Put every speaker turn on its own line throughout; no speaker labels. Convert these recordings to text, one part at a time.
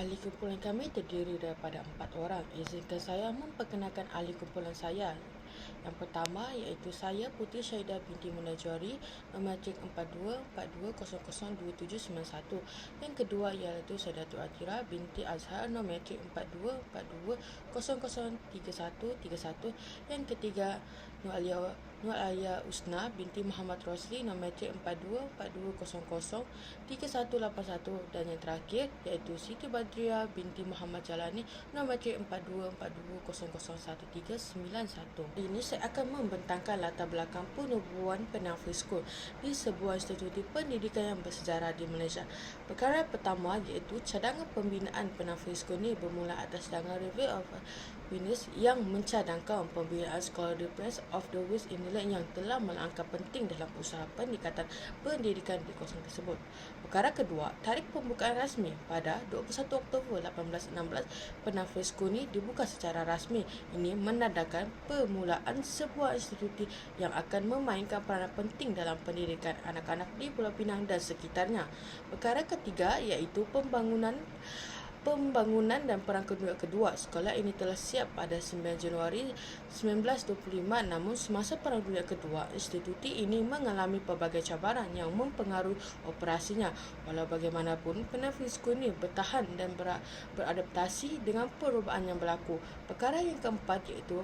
Ahli kumpulan kami terdiri daripada 4 orang. Izinkan saya memperkenalkan ahli kumpulan saya. Yang pertama iaitu saya Puteri Syahidah binti Munajari, nombor matrik 4242002791. Yang kedua iaitu Saidatul Atira binti Azhar, nombor matrik 4242003131. Yang ketiga Nur Alia Usna binti Muhammad Rosli, nombor matrik 4242003181. Dan yang terakhir iaitu Siti Badriah binti Muhammad Jalani, nombor matrik 4242001391. Ini saya akan membentangkan latar belakang penubuhan Penang Free School di sebuah institusi pendidikan yang bersejarah di Malaysia. Perkara pertama iaitu cadangan pembinaan Penang Free School ini bermula atas cadangan Review of Winners yang mencadangkan pembinaan Scholar Prince of the West England yang telah melangkah penting dalam usaha peningkatan pendidikan di kawasan tersebut. Perkara kedua, tarikh pembukaan rasmi pada 21 Oktober 1816, Penang Free School ini dibuka secara rasmi. Ini menandakan permulaan sebuah institusi yang akan memainkan peranan penting dalam pendidikan anak-anak di Pulau Pinang dan sekitarnya. Perkara ketiga iaitu pembangunan dan Perang Dunia Kedua. Sekolah ini telah siap pada 9 Januari 1925, namun semasa Perang Dunia Kedua, institusi ini mengalami pelbagai cabaran yang mempengaruhi operasinya. Walau bagaimanapun, Penang Free School ini bertahan dan beradaptasi dengan perubahan yang berlaku. Perkara yang keempat iaitu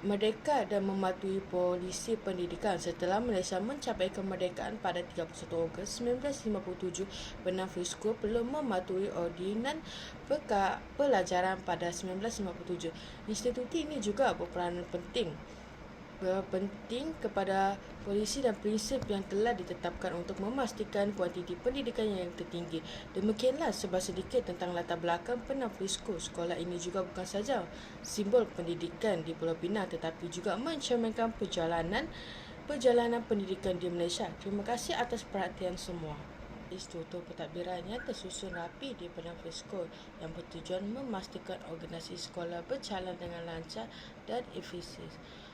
merdeka dan mematuhi polisi pendidikan. Setelah Malaysia mencapai kemerdekaan pada 31 Ogos 1957, Penang Free School perlu mematuhi Ordinan Pelajaran pada 1957. Institusi ini juga berperanan penting kepada polisi dan prinsip yang telah ditetapkan untuk memastikan kuantiti pendidikan yang tertinggi. Demikianlah sebab sedikit tentang latar belakang Penang Free School. Sekolah ini juga bukan saja simbol pendidikan di Pulau Pinang tetapi juga mencerminkan perjalanan pendidikan di Malaysia. Terima kasih atas perhatian semua. Struktur pentadbirannya tersusun rapi di Penang Free School yang bertujuan memastikan organisasi sekolah berjalan dengan lancar dan efisien.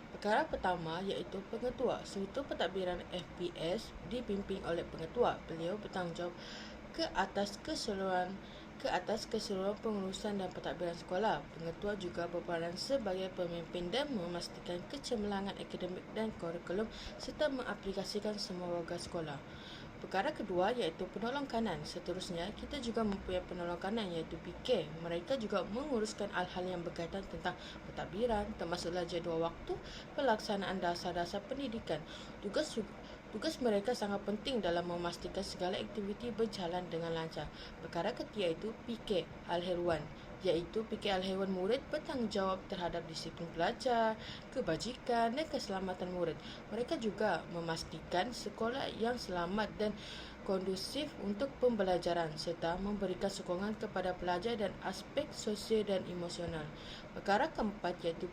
Perkara pertama iaitu pengetua. Struktur pentadbiran FPS dipimpin oleh pengetua. Beliau bertanggungjawab ke atas keseluruhan pengurusan dan pentadbiran sekolah. Pengetua juga berperanan sebagai pemimpin dan memastikan kecemerlangan akademik dan kurikulum serta mengaplikasikan semua warga sekolah. Perkara kedua iaitu penolong kanan. Seterusnya, kita juga mempunyai penolong kanan iaitu PK. Mereka juga menguruskan hal-hal yang berkaitan tentang pentadbiran, termasuklah jadual waktu, pelaksanaan dasar-dasar pendidikan. Tugas mereka sangat penting dalam memastikan segala aktiviti berjalan dengan lancar. Perkara ketiga iaitu PK Al-Heruan, iaitu PK Al-Heruan murid bertanggungjawab terhadap disiplin belajar, kebajikan dan keselamatan murid. Mereka juga memastikan sekolah yang selamat dan kondusif untuk pembelajaran serta memberikan sokongan kepada pelajar dan aspek sosial dan emosional. Perkara keempat iaitu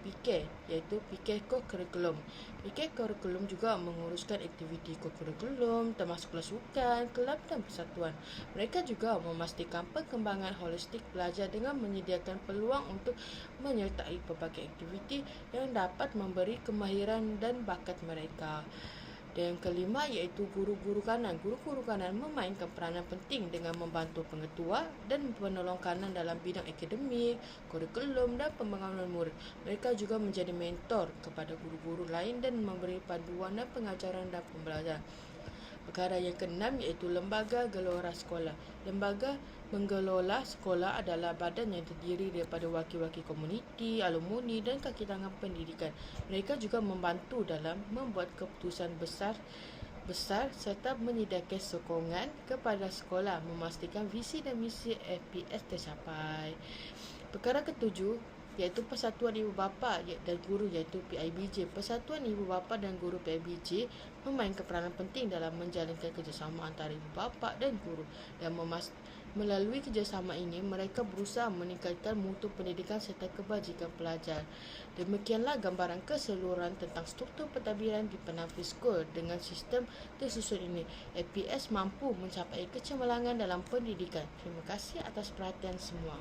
PK Co-Curriculum. PK Curriculum juga menguruskan aktiviti co-curriculum termasuklah sukan, kelab dan persatuan. Mereka juga memastikan perkembangan holistik pelajar dengan menyediakan peluang untuk menyertai pelbagai aktiviti yang dapat memberi kemahiran dan bakat mereka. Dan yang kelima iaitu guru-guru kanan. Guru-guru kanan memainkan peranan penting dengan membantu pengetua dan penolong kanan dalam bidang akademik, kurikulum dan pembangunan murid. Mereka juga menjadi mentor kepada guru-guru lain dan memberi panduan dan pengajaran dan pembelajaran. Perkara yang keenam iaitu Lembaga Gelora Sekolah. Lembaga Mengelola Sekolah adalah badan yang terdiri daripada wakil-wakil komuniti, alumni dan kaki tangan pendidikan. Mereka juga membantu dalam membuat keputusan besar serta menyediakan sokongan kepada sekolah memastikan visi dan misi FPS tercapai. Perkara ketujuh iaitu Persatuan Ibu Bapa dan Guru iaitu PIBJ. Persatuan Ibu Bapa dan Guru PIBJ memainkan peranan penting dalam menjalinkan kerjasama antara ibu bapa dan guru dan melalui kerjasama ini mereka berusaha meningkatkan mutu pendidikan serta kebajikan pelajar. Demikianlah gambaran keseluruhan tentang struktur pentadbiran di Penang Free School. Dengan sistem tersusun ini, FPS mampu mencapai kecemerlangan dalam pendidikan. Terima kasih atas perhatian semua.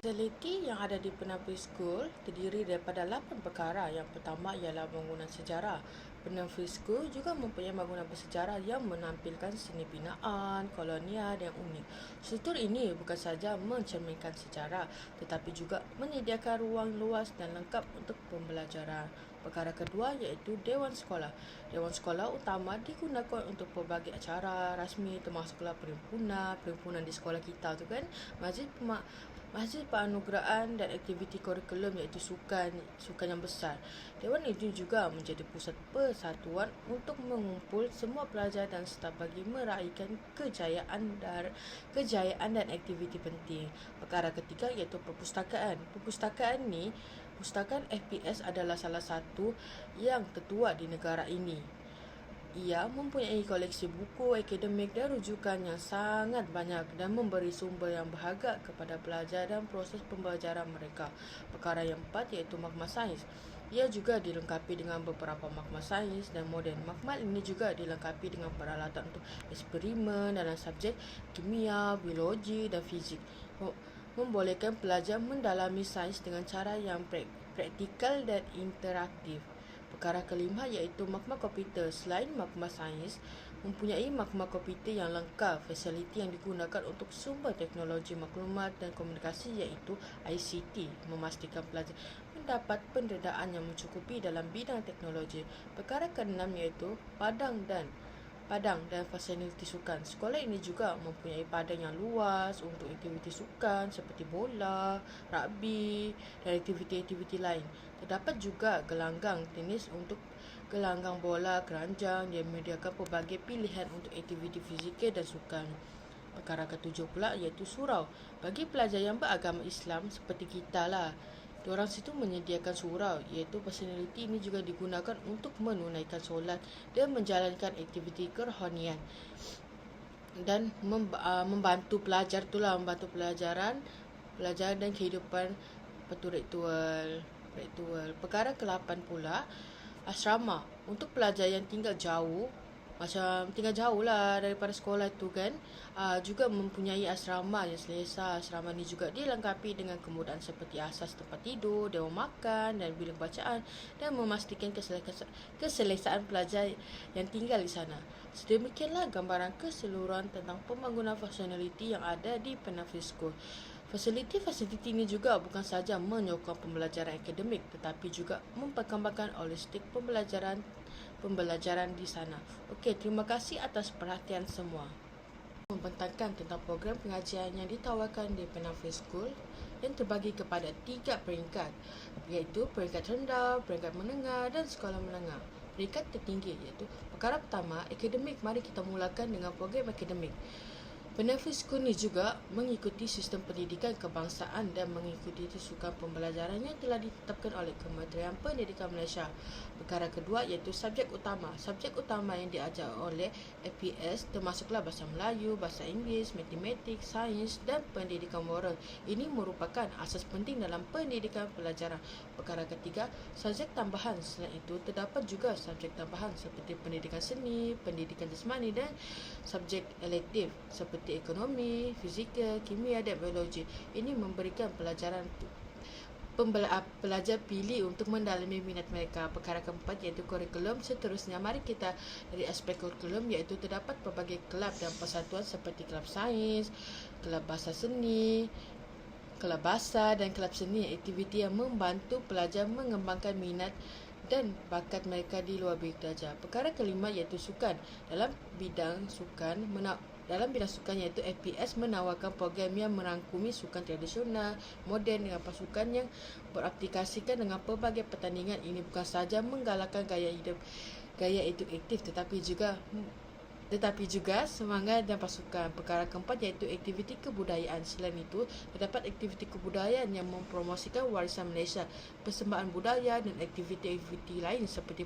Fasiliti yang ada di Penampil School terdiri daripada 8 perkara. Yang pertama ialah bangunan sejarah. Penampil School juga mempunyai bangunan bersejarah yang menampilkan seni binaan, kolonial dan unik. Struktur ini bukan sahaja mencerminkan sejarah tetapi juga menyediakan ruang luas dan lengkap untuk pembelajaran. Perkara kedua iaitu Dewan Sekolah. Dewan Sekolah utama digunakan untuk pelbagai acara rasmi termasuklah perhimpunan di sekolah kita tu kan, Masjid penganugerahan dan aktiviti kurikulum iaitu sukan yang besar. Dewan ini juga menjadi pusat persatuan untuk mengumpul semua pelajar dan staf bagi meraihkan kejayaan dan aktiviti penting. Perkara ketiga iaitu perpustakaan. Pustakaan FPS adalah salah satu yang tertua di negara ini. Ia mempunyai koleksi buku akademik dan rujukan yang sangat banyak dan memberi sumber yang berharga kepada pelajar dan proses pembelajaran mereka. Perkara yang keempat iaitu makmal sains. Ia juga dilengkapi dengan beberapa makmal sains dan moden. Makmal ini juga dilengkapi dengan peralatan untuk eksperimen dalam subjek kimia, biologi dan fizik. Membolehkan pelajar mendalami sains dengan cara yang praktikal dan interaktif. Perkara kelima iaitu makmal komputer. Selain makmal sains, mempunyai makmal komputer yang lengkap. Fasiliti yang digunakan untuk sumber teknologi maklumat dan komunikasi iaitu ICT, memastikan pelajar mendapat pendedahan yang mencukupi dalam bidang teknologi. Perkara keenam iaitu padang dan fasiliti sukan. Sekolah ini juga mempunyai padang yang luas untuk aktiviti sukan seperti bola, rugby dan aktiviti-aktiviti lain. Terdapat juga gelanggang tenis untuk gelanggang bola, keranjang yang menyediakan pelbagai pilihan untuk aktiviti fizikal dan sukan. Perkara ketujuh pula iaitu surau. Bagi pelajar yang beragama Islam seperti kita lah, diorang situ menyediakan surau, iaitu fasiliti ini juga digunakan untuk menunaikan solat dan menjalankan aktiviti kerohanian dan membantu pelajaran dan kehidupan ritual. Perkara ke-8 pula, asrama untuk pelajar yang tinggal jauh lah daripada sekolah tu kan, juga mempunyai asrama yang selesa. Asrama ni juga dilengkapi dengan kemudahan seperti asas tempat tidur, dewan makan dan bilik bacaan dan memastikan keselesaan pelajar yang tinggal di sana. Sedemikianlah gambaran keseluruhan tentang pembangunan fasiliti yang ada di Penampil School. Fasiliti ini juga bukan sahaja menyokong pembelajaran akademik tetapi juga memperkembangkan holistik pembelajaran di sana. Okey, terima kasih atas perhatian semua. Membentangkan tentang program pengajian yang ditawarkan di Penampil School yang terbagi kepada 3 peringkat, iaitu peringkat rendah, peringkat menengah dan sekolah menengah. Peringkat tertinggi iaitu perkara pertama, akademik. Mari kita mulakan dengan program akademik. Penampil School ini juga mengikuti sistem pendidikan kebangsaan dan mengikuti susunan pembelajaran yang telah ditetapkan oleh Kementerian Pendidikan Malaysia. Perkara kedua iaitu subjek utama. Subjek utama yang diajar oleh FPS termasuklah bahasa Melayu, bahasa Inggeris, matematik, sains dan pendidikan moral. Ini merupakan asas penting dalam pendidikan pelajaran. Perkara ketiga, subjek tambahan. Selain itu, terdapat juga subjek tambahan seperti pendidikan seni, pendidikan jasmani dan subjek elektif seperti ekonomi, fizikal, kimia dan biologi. Ini memberikan pelajar pilih untuk mendalami minat mereka. Perkara keempat iaitu kurikulum. Seterusnya, mari kita dari aspek kurikulum iaitu terdapat pelbagai kelab dan persatuan seperti kelab sains, kelab bahasa seni, kelab bahasa dan kelab seni, aktiviti yang membantu pelajar mengembangkan minat dan bakat mereka di luar bilik belajar. Perkara kelima iaitu sukan. Dalam bidang sukan iaitu FPS menawarkan program yang merangkumi sukan tradisional, moden dengan pasukan yang beraplikasikan dengan pelbagai pertandingan. Ini bukan sahaja menggalakkan gaya hidup aktif tetapi juga semangat dan pasukan. Perkara keempat iaitu aktiviti kebudayaan. Selain itu, terdapat aktiviti kebudayaan yang mempromosikan warisan Malaysia, persembahan budaya dan aktiviti-aktiviti lain seperti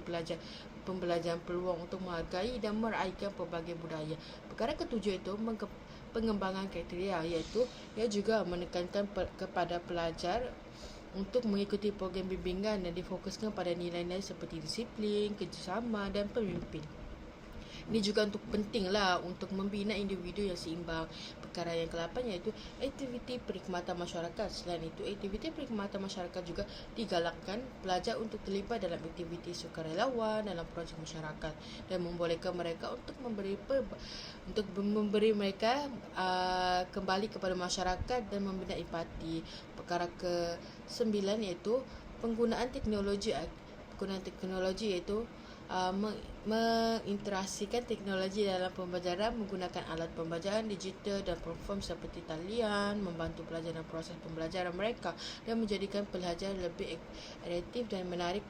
pembelajaran peluang untuk menghargai dan meraihkan pelbagai budaya. Perkara ketujuh itu pengembangan kriteria, iaitu ia juga menekankan kepada pelajar untuk mengikuti program bimbingan dan difokuskan pada nilai-nilai seperti disiplin, kerjasama dan pemimpin. Ini juga untuk pentinglah untuk membina individu yang seimbang. Perkara yang ke-8 iaitu aktiviti perkhidmatan masyarakat. Selain itu, aktiviti perkhidmatan masyarakat juga digalakkan pelajar untuk terlibat dalam aktiviti sukarelawan dalam projek masyarakat dan membolehkan mereka untuk memberi mereka kembali kepada masyarakat dan membina empati. Perkara ke-9 iaitu penggunaan teknologi iaitu menginteraksikan teknologi dalam pembelajaran menggunakan alat pembelajaran digital dan platform seperti talian membantu pelajar dalam proses pembelajaran mereka dan menjadikan pelajaran lebih kreatif dan menarik.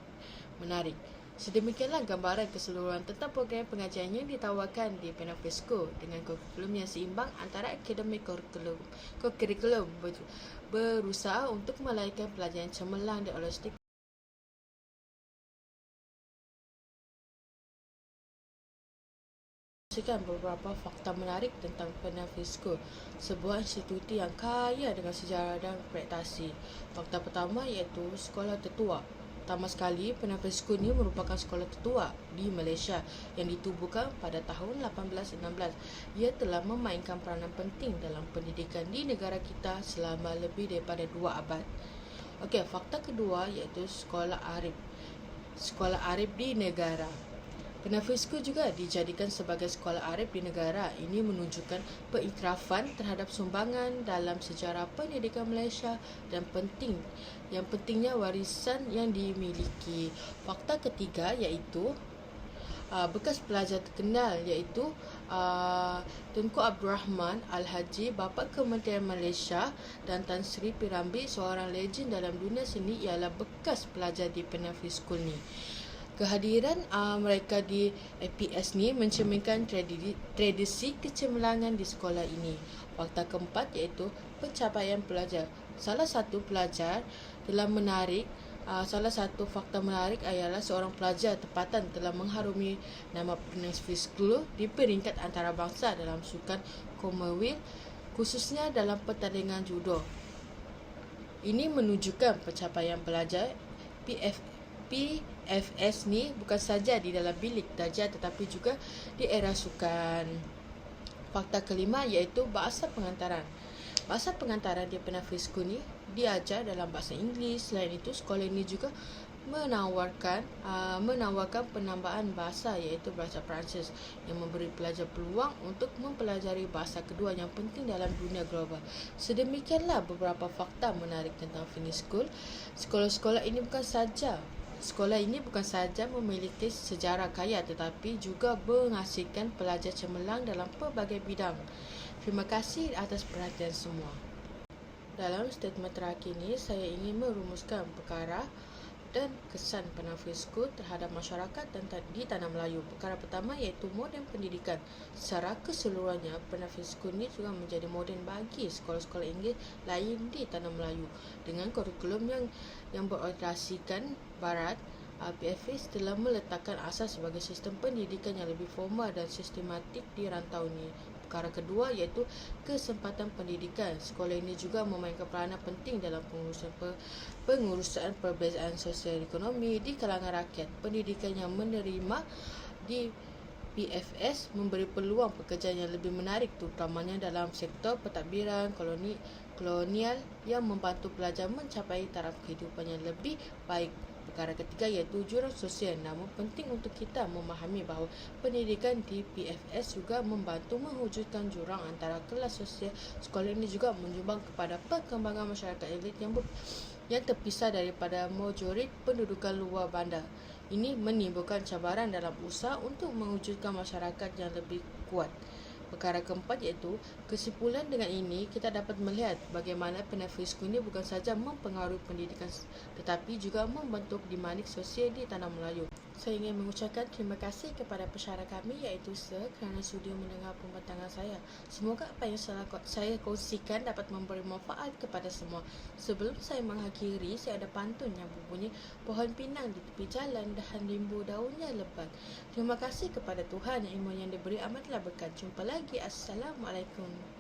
Sedemikianlah gambaran keseluruhan tentang program pengajian yang ditawarkan di Penafisco dengan kurikulum yang seimbang antara akademik kurikulum berusaha untuk melahirkan pelajaran cemerlang dan holistik. Beberapa fakta menarik tentang Penafisco, sebuah institusi yang kaya dengan sejarah dan prestasi. Fakta pertama iaitu sekolah tertua. Pertama sekali, Penafisco ini merupakan sekolah tertua di Malaysia yang ditubuhkan pada tahun 1816. Ia telah memainkan peranan penting dalam pendidikan di negara kita selama lebih daripada 2 abad. Okey, fakta kedua iaitu sekolah arif. Sekolah arif di negara. Penafisco juga dijadikan sebagai sekolah arif di negara. Ini menunjukkan pengiktirafan terhadap sumbangan dalam sejarah pendidikan Malaysia dan pentingnya warisan yang dimiliki. Fakta ketiga iaitu bekas pelajar terkenal iaitu Tunku Abdul Rahman Al-Haji, Bapa Kementerian Malaysia, dan Tan Sri P. Ramlee, seorang legend dalam dunia seni, ialah bekas pelajar di Penafisco ni. Kehadiran mereka di APS ni mencerminkan tradisi kecemerlangan di sekolah ini. Fakta keempat iaitu pencapaian pelajar. Salah satu fakta menarik ialah seorang pelajar tempatan telah mengharumi nama Penafisco di peringkat antarabangsa dalam sukan Commonwealth, khususnya dalam pertandingan judo. Ini menunjukkan pencapaian pelajar PFS ni bukan saja di dalam bilik darjah tetapi juga di era sukan. Fakta kelima iaitu bahasa pengantaran. Bahasa pengantaran di Penafisco ni diajar dalam bahasa Inggeris. Selain itu, sekolah ini juga menawarkan penambahan bahasa iaitu bahasa Perancis yang memberi pelajar peluang untuk mempelajari bahasa kedua yang penting dalam dunia global. Sedemikianlah beberapa fakta menarik tentang Penafisco. Sekolah ini bukan saja memiliki sejarah kaya tetapi juga menghasilkan pelajar cemerlang dalam pelbagai bidang. Terima kasih atas perhatian semua. Dalam statement terakhir ini, saya ingin merumuskan perkara dan kesan Penafisco terhadap masyarakat dan di Tanah Melayu. Perkara pertama iaitu moden pendidikan. Secara keseluruhannya, Penafisco ini juga menjadi moden bagi sekolah-sekolah Inggeris lain di Tanah Melayu. Dengan kurikulum yang berorientasikan barat, PFS telah meletakkan asas sebagai sistem pendidikan yang lebih formal dan sistematik di rantau ini. Perkara kedua iaitu kesempatan pendidikan. Sekolah ini juga memainkan peranan penting dalam pengurusan perbezaan sosial ekonomi di kalangan rakyat. Pendidikan yang menerima di PFS memberi peluang pekerjaan yang lebih menarik terutamanya dalam sektor pentadbiran kolonial yang membantu pelajar mencapai taraf kehidupan yang lebih baik. Perkara ketiga iaitu jurang sosial. Namun penting untuk kita memahami bahawa pendidikan di PFS juga membantu mewujudkan jurang antara kelas sosial. Sekolah ini juga menyumbang kepada perkembangan masyarakat elit yang terpisah daripada majorit pendudukan luar bandar. Ini menimbulkan cabaran dalam usaha untuk mewujudkan masyarakat yang lebih kuat. Perkara keempat iaitu kesimpulan dengan ini kita dapat melihat bagaimana Penafisco ini bukan saja mempengaruhi pendidikan tetapi juga membentuk dinamik sosial di Tanah Melayu. Saya ingin mengucapkan terima kasih kepada pensyarah kami iaitu Sir kerana sudi mendengar pembentangan saya. Semoga apa yang saya kongsikan dapat memberi manfaat kepada semua. Sebelum saya mengakhiri, saya ada pantun yang berbunyi pohon pinang di tepi jalan dan rimbu daunnya lebat. Terima kasih kepada Tuhan, ilmu yang diberi amatlah berkat. Jumpa lagi. Assalamualaikum.